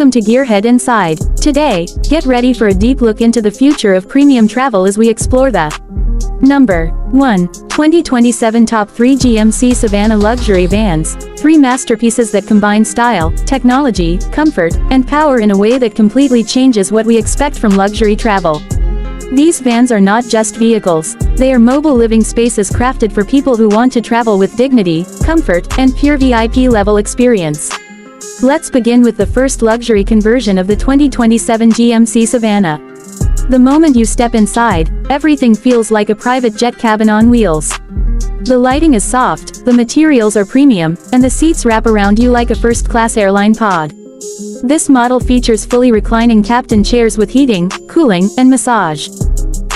Welcome to GearHead Inside. Today, get ready for a deep look into the future of premium travel as we explore the Number 1. 2027 Top 3 GMC Savana Luxury Vans. 3 masterpieces that combine style, technology, comfort, and power in a way that completely changes what we expect from luxury travel. These vans are not just vehicles, they are mobile living spaces crafted for people who want to travel with dignity, comfort, and pure VIP-level experience. Let's begin with the first luxury conversion of the 2027 GMC Savana. The moment you step inside, everything feels like a private jet cabin on wheels. The lighting is soft, the materials are premium, and the seats wrap around you like a first-class airline pod. This model features fully reclining captain chairs with heating, cooling, and massage.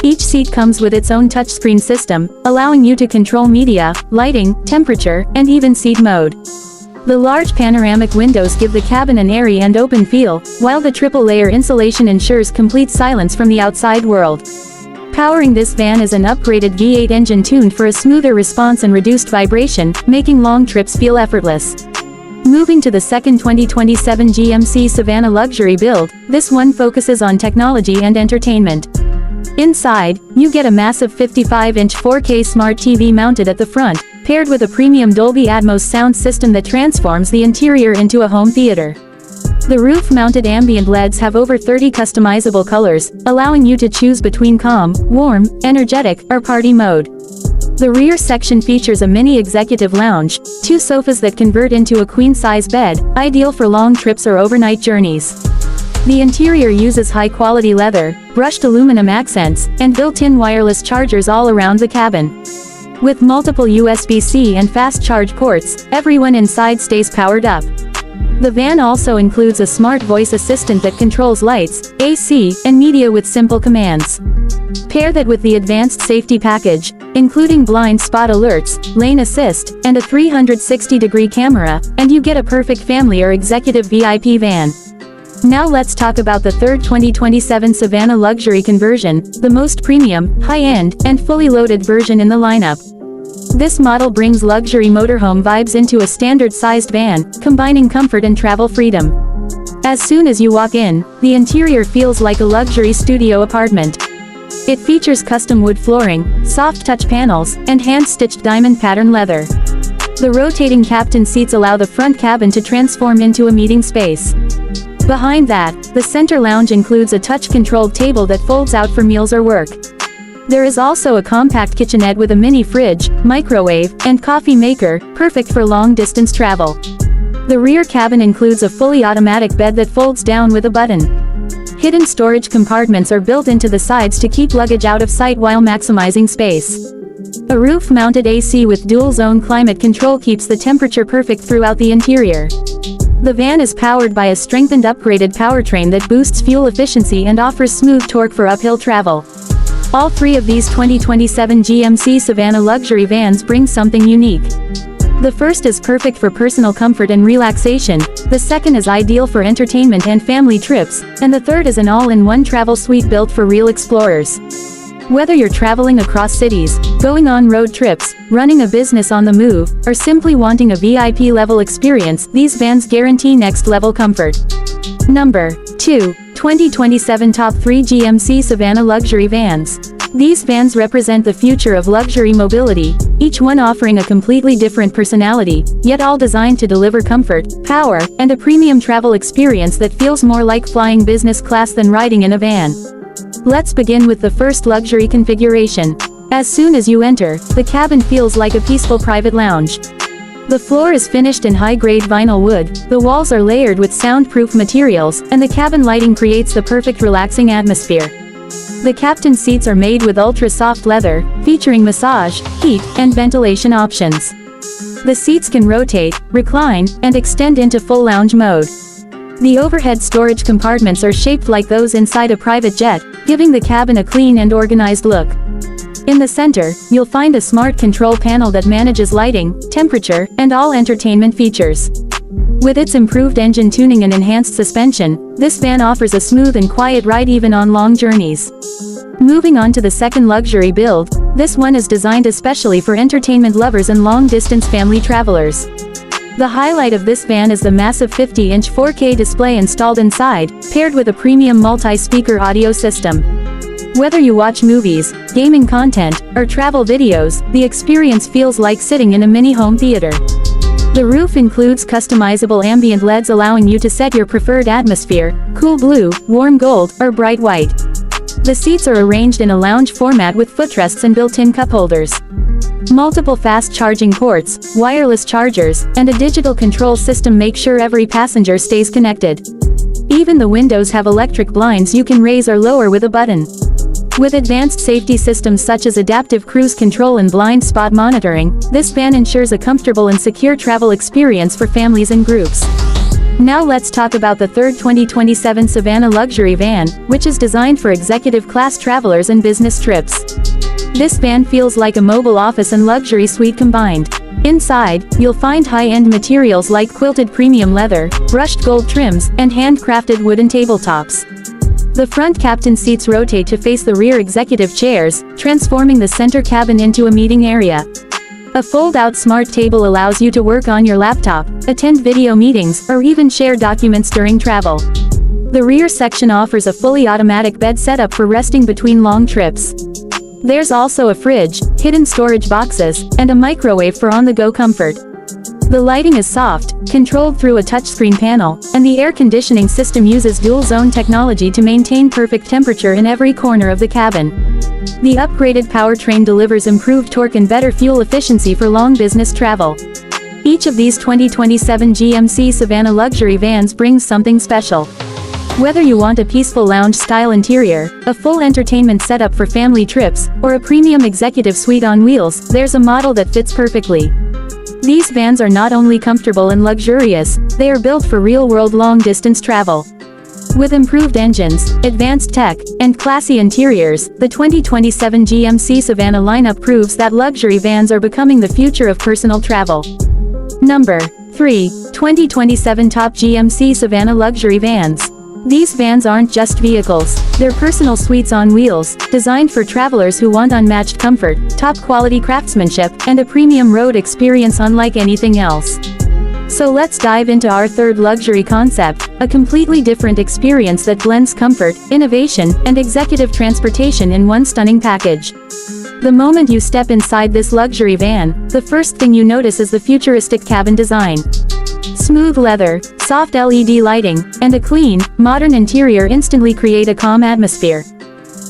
Each seat comes with its own touchscreen system, allowing you to control media, lighting, temperature, and even seat mode. The large panoramic windows give the cabin an airy and open feel, while the triple-layer insulation ensures complete silence from the outside world. Powering this van is an upgraded V8 engine tuned for a smoother response and reduced vibration, making long trips feel effortless. Moving to the second 2027 GMC Savana Luxury build, this one focuses on technology and entertainment. Inside, you get a massive 55-inch 4K smart TV mounted at the front, paired with a premium Dolby Atmos sound system that transforms the interior into a home theater. The roof-mounted ambient LEDs have over 30 customizable colors, allowing you to choose between calm, warm, energetic, or party mode. The rear section features a mini executive lounge, 2 sofas that convert into a queen-size bed, ideal for long trips or overnight journeys. The interior uses high-quality leather, brushed aluminum accents, and built-in wireless chargers all around the cabin. With multiple USB-C and fast charge ports, everyone inside stays powered up. The van also includes a smart voice assistant that controls lights, AC, and media with simple commands. Pair that with the advanced safety package, including blind spot alerts, lane assist, and a 360-degree camera, and you get a perfect family or executive VIP van. Now let's talk about the third 2027 Savana Luxury conversion, the most premium, high-end, and fully loaded version in the lineup. This model brings luxury motorhome vibes into a standard-sized van, combining comfort and travel freedom. As soon as you walk in, the interior feels like a luxury studio apartment. It features custom wood flooring, soft touch panels, and hand-stitched diamond pattern leather. The rotating captain seats allow the front cabin to transform into a meeting space. Behind that, the center lounge includes a touch-controlled table that folds out for meals or work. There is also a compact kitchenette with a mini fridge, microwave, and coffee maker, perfect for long-distance travel. The rear cabin includes a fully automatic bed that folds down with a button. Hidden storage compartments are built into the sides to keep luggage out of sight while maximizing space. A roof-mounted AC with dual-zone climate control keeps the temperature perfect throughout the interior. The van is powered by a strengthened upgraded powertrain that boosts fuel efficiency and offers smooth torque for uphill travel. All 3 of these 2027 GMC Savana Luxury Vans bring something unique. The first is perfect for personal comfort and relaxation, the second is ideal for entertainment and family trips, and the third is an all-in-one travel suite built for real explorers. Whether you're traveling across cities, going on road trips, running a business on the move, or simply wanting a VIP-level experience, these vans guarantee next-level comfort. Number 2. 2027 Top 3 GMC Savana Luxury Vans. These vans represent the future of luxury mobility, each one offering a completely different personality, yet all designed to deliver comfort, power, and a premium travel experience that feels more like flying business class than riding in a van. Let's begin with the first luxury configuration. As soon as you enter, the cabin feels like a peaceful private lounge. The floor is finished in high-grade vinyl wood, the walls are layered with soundproof materials, and the cabin lighting creates the perfect relaxing atmosphere. The captain seats are made with ultra-soft leather, featuring massage, heat, and ventilation options. The seats can rotate, recline, and extend into full lounge mode. The overhead storage compartments are shaped like those inside a private jet, giving the cabin a clean and organized look. In the center, you'll find a smart control panel that manages lighting, temperature, and all entertainment features. With its improved engine tuning and enhanced suspension, this van offers a smooth and quiet ride even on long journeys. Moving on to the second luxury build, this one is designed especially for entertainment lovers and long-distance family travelers. The highlight of this van is the massive 50-inch 4K display installed inside, paired with a premium multi-speaker audio system. Whether you watch movies, gaming content, or travel videos, the experience feels like sitting in a mini home theater. The roof includes customizable ambient LEDs allowing you to set your preferred atmosphere: cool blue, warm gold, or bright white. The seats are arranged in a lounge format with footrests and built-in cup holders. Multiple fast charging ports, wireless chargers, and a digital control system make sure every passenger stays connected. Even the windows have electric blinds you can raise or lower with a button. With advanced safety systems such as adaptive cruise control and blind spot monitoring, this van ensures a comfortable and secure travel experience for families and groups. Now let's talk about the third 2027 Savana Luxury Van, which is designed for executive class travelers and business trips. This van feels like a mobile office and luxury suite combined. Inside, you'll find high-end materials like quilted premium leather, brushed gold trims, and handcrafted wooden tabletops. The front captain seats rotate to face the rear executive chairs, transforming the center cabin into a meeting area. A fold-out smart table allows you to work on your laptop, attend video meetings, or even share documents during travel. The rear section offers a fully automatic bed setup for resting between long trips. There's also a fridge, hidden storage boxes, and a microwave for on-the-go comfort. The lighting is soft, controlled through a touchscreen panel, and the air conditioning system uses dual-zone technology to maintain perfect temperature in every corner of the cabin. The upgraded powertrain delivers improved torque and better fuel efficiency for long business travel. Each of these 2027 GMC Savana Luxury Vans brings something special. Whether you want a peaceful lounge-style interior, a full entertainment setup for family trips, or a premium executive suite on wheels, there's a model that fits perfectly. These vans are not only comfortable and luxurious, they are built for real-world long-distance travel. With improved engines, advanced tech, and classy interiors, the 2027 GMC Savana lineup proves that luxury vans are becoming the future of personal travel. Number 3. 2027 Top GMC Savana Luxury Vans. These vans aren't just vehicles, they're personal suites on wheels, designed for travelers who want unmatched comfort, top-quality craftsmanship, and a premium road experience unlike anything else. So let's dive into our third luxury concept, a completely different experience that blends comfort, innovation, and executive transportation in one stunning package. The moment you step inside this luxury van, the first thing you notice is the futuristic cabin design. Smooth leather, soft LED lighting, and a clean, modern interior instantly create a calm atmosphere.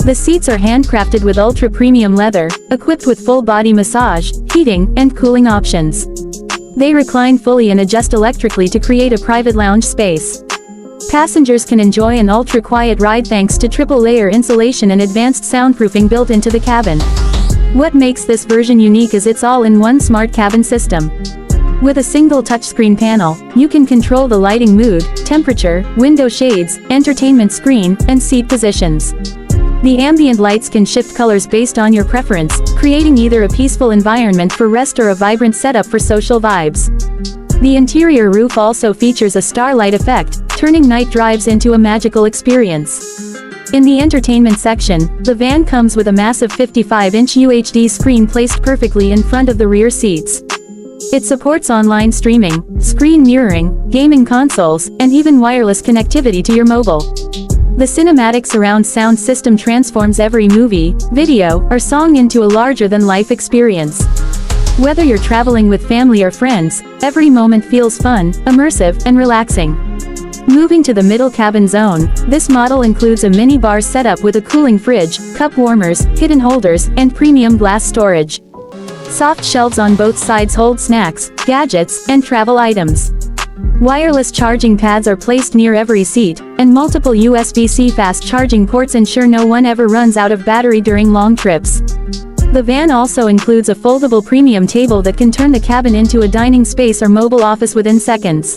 The seats are handcrafted with ultra-premium leather, equipped with full-body massage, heating, and cooling options. They recline fully and adjust electrically to create a private lounge space. Passengers can enjoy an ultra-quiet ride thanks to triple-layer insulation and advanced soundproofing built into the cabin. What makes this version unique is its all-in-one smart cabin system. With a single touchscreen panel, you can control the lighting mood, temperature, window shades, entertainment screen, and seat positions. The ambient lights can shift colors based on your preference, creating either a peaceful environment for rest or a vibrant setup for social vibes. The interior roof also features a starlight effect, turning night drives into a magical experience. In the entertainment section, the van comes with a massive 55-inch UHD screen placed perfectly in front of the rear seats. It supports online streaming, screen mirroring, gaming consoles, and even wireless connectivity to your mobile. The cinematic surround sound system transforms every movie, video, or song into a larger-than-life experience. Whether you're traveling with family or friends, every moment feels fun, immersive, and relaxing. Moving to the middle cabin zone, this model includes a mini-bar setup with a cooling fridge, cup warmers, hidden holders, and premium glass storage. Soft shelves on both sides hold snacks, gadgets, and travel items. Wireless charging pads are placed near every seat, and multiple USB-C fast charging ports ensure no one ever runs out of battery during long trips. The van also includes a foldable premium table that can turn the cabin into a dining space or mobile office within seconds.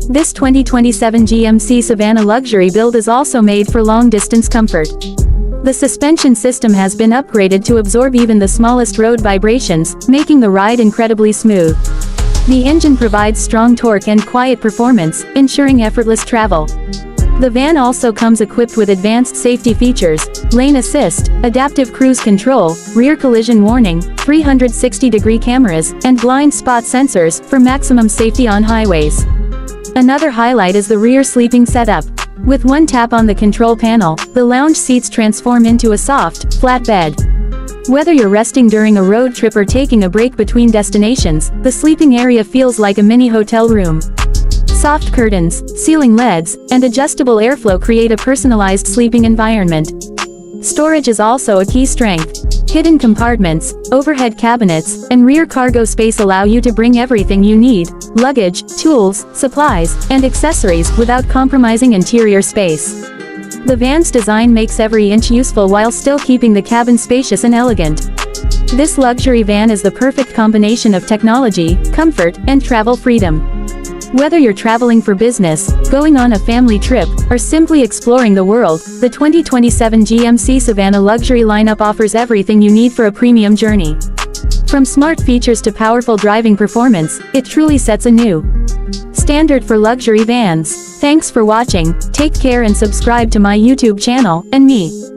This 2027 GMC Savana Luxury build is also made for long-distance comfort. The suspension system has been upgraded to absorb even the smallest road vibrations, making the ride incredibly smooth. The engine provides strong torque and quiet performance, ensuring effortless travel. The van also comes equipped with advanced safety features, lane assist, adaptive cruise control, rear collision warning, 360-degree cameras, and blind spot sensors for maximum safety on highways. Another highlight is the rear sleeping setup. With one tap on the control panel, the lounge seats transform into a soft, flat bed. Whether you're resting during a road trip or taking a break between destinations, the sleeping area feels like a mini hotel room. Soft curtains, ceiling LEDs, and adjustable airflow create a personalized sleeping environment. Storage is also a key strength. Hidden compartments, overhead cabinets, and rear cargo space allow you to bring everything you need: luggage, tools, supplies, and accessories without compromising interior space. The van's design makes every inch useful while still keeping the cabin spacious and elegant. This luxury van is the perfect combination of technology, comfort, and travel freedom. Whether you're traveling for business, going on a family trip, or simply exploring the world, the 2027 GMC Savana Luxury lineup offers everything you need for a premium journey. From smart features to powerful driving performance, it truly sets a new standard for luxury vans. Thanks for watching, take care and subscribe to my YouTube channel, and me.